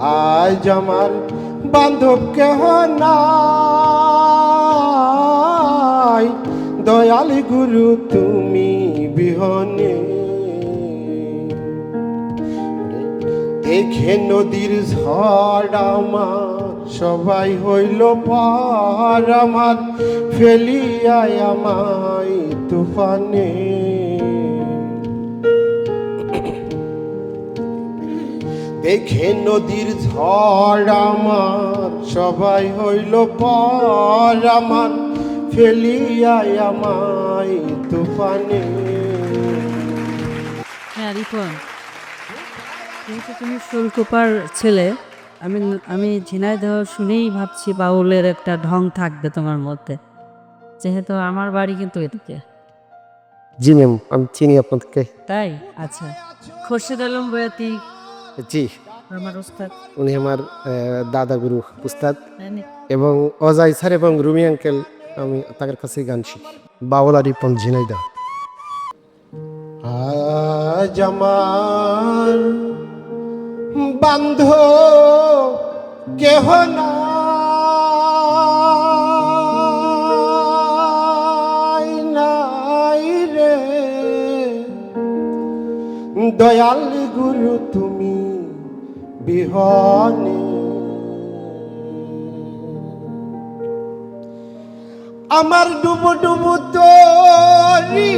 আজ আমার বান্ধব কেহ নাই, দয়াল গুরু তুমি বিহনে। দেখে নদীর ঝড় আমার সবাই হইল পার, আমার ফেলিয়ায় আমায় তুফানে। দেখে নদীর ঝড় আমার সবাই হইল পার, আমার ফেলিয়ায় আমায় তুফানে। হ্যাঁ রিপন, যেহেতু তুমি শোলকোপার ছেলে, আমি আমি ঝিনাইদহ শুনেই ভাবছি বাউলের একটা ঢং থাকবে তোমার মধ্যে, যেহেতু আমার বাড়ি কিন্তু এদিকে। জি ম্যাম, আমি চিনি আপনাদেরকে। তাই? আচ্ছা। খোরশেদ আলম বয়াতি জি, আমার ওস্তাদ। উনি আমার দাদা গুরু উস্তাদ, জানি। এবং অজয় স্যার এবং রুমি আঙ্কেল, আমি তাদের কাছে গান শিখি। বাউলা রিপন ঝিনাইদহ। আজ আমার বান্ধব কেহ নাই, নাই রে, দয়াল গুরু তুমি বিহনে। আমার ডুবু ডুবু তরি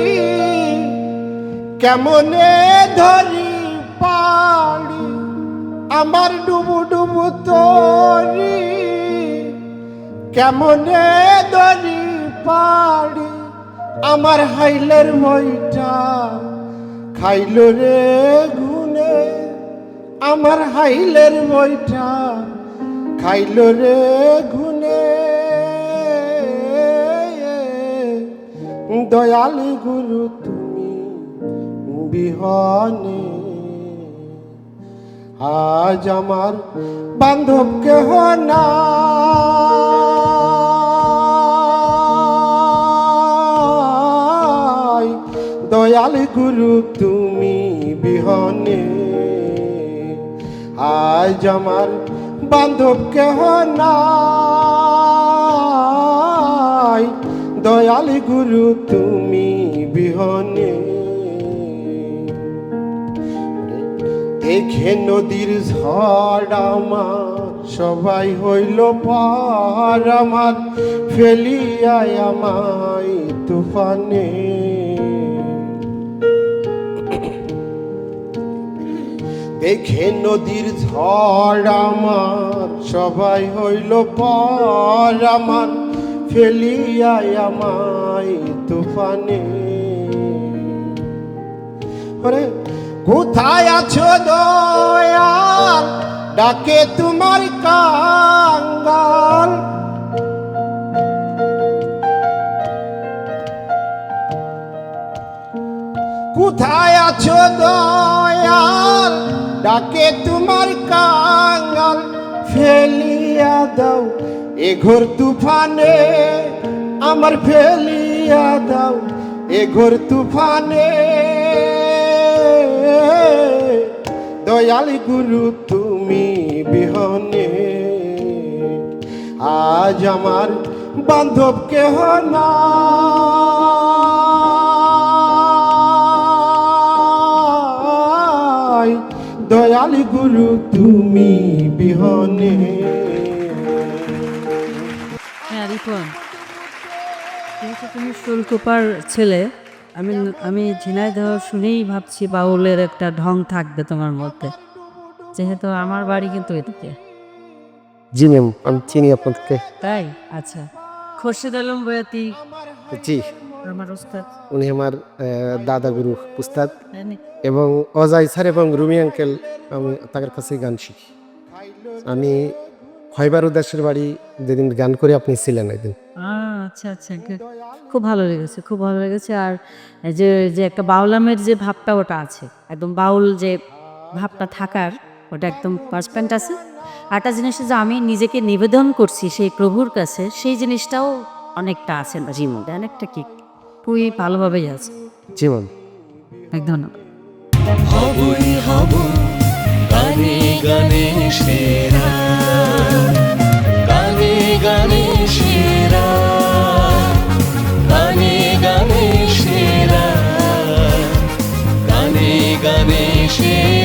কেমনে ধরি পাড়ি, আমার ডুবু ডুবু তরি কেমনে ধরি পাড়ি, আমার হাইলের মইটা খাইল রে গুনে, আমার হাইলের মইটা খাইল রে গুনে। দয়াল গুরু তুমি বিহনে, আজ আমার বান্ধব কেহ নাই, দয়াল গুরু তুমি বিহনে। আজ আমার বান্ধব কেহ নাই, দয়াল গুরু তুমি বিহনে। দেখে নদীর ঝড় আমার সবাই হইল পার, আমার ফেলিয়ায় আমায় তুফানে। দেখে নদীর ঝড় আমার সবাই হইল পার, আমার ফেলিয়ায় আমায় তুফানে। ওরে কোথায় আছো দয়াল, ডাকে তোমার কাঙ্গাল। কোথায় আছো দয়াল, ডাকে তোমার কাঙ্গাল। ফেলিয়া দাও এ ঘোর তুফানে, আমার ফেলিয়া দাও এ ঘোর তুফানে। দয়াল গুরু তুমি বিহনে, আজ আমার বান্ধব কেহ নাই, দয়াল গুরু তুমি বিহনে। হ্যাঁ রিপন, যেহেতু তুমি শোলকোপার ছেলে, আমি ঝিনাইদহ শুনেই ভাবছি বাউলের একটা ঢং থাকবে তোমার মধ্যে, যেহেতু আমার বাড়ি কিন্তু এদিকে। জি ম্যাম, আমি চিনি আপনাদেরকে। তাই? আচ্ছা। খোরশেদ আলম বয়াতি জি, আমার ওস্তাদ। উনি আমার দাদা গুরু উস্তাদ, জানি। এবং অজয় স্যার এবং রুমি আঙ্কেল, আমি তাদের কাছে গান শিখি। আমি খয়বার উদাসের বাড়ি যেদিন গান করে আপনি ছিলেন একদিন। আচ্ছা আচ্ছা, খুব ভালো লেগেছে, খুব ভালো লেগেছে। আর এই যে যে একটা বাউলামের যে ভাবটা ওটা আছে, একদম বাউল যে ভাবটা থাকার, ওটা একদম পার্সপেন্ট আছে। আরেকটা জিনিস যে আমি নিজেকে নিবেদন করছি সেই প্রভুর কাছে, সেই জিনিসটাও অনেকটা আছে বাজির মধ্যে, অনেকটা কি খুবই ভালোভাবেই আছে। জি ম্যাম। এক ধন্যবাদ। হবই হব, তাই গানে গানে সেরা, গানে গানে সেরা, গানে গানে সেরা, গানে গানে সেরা।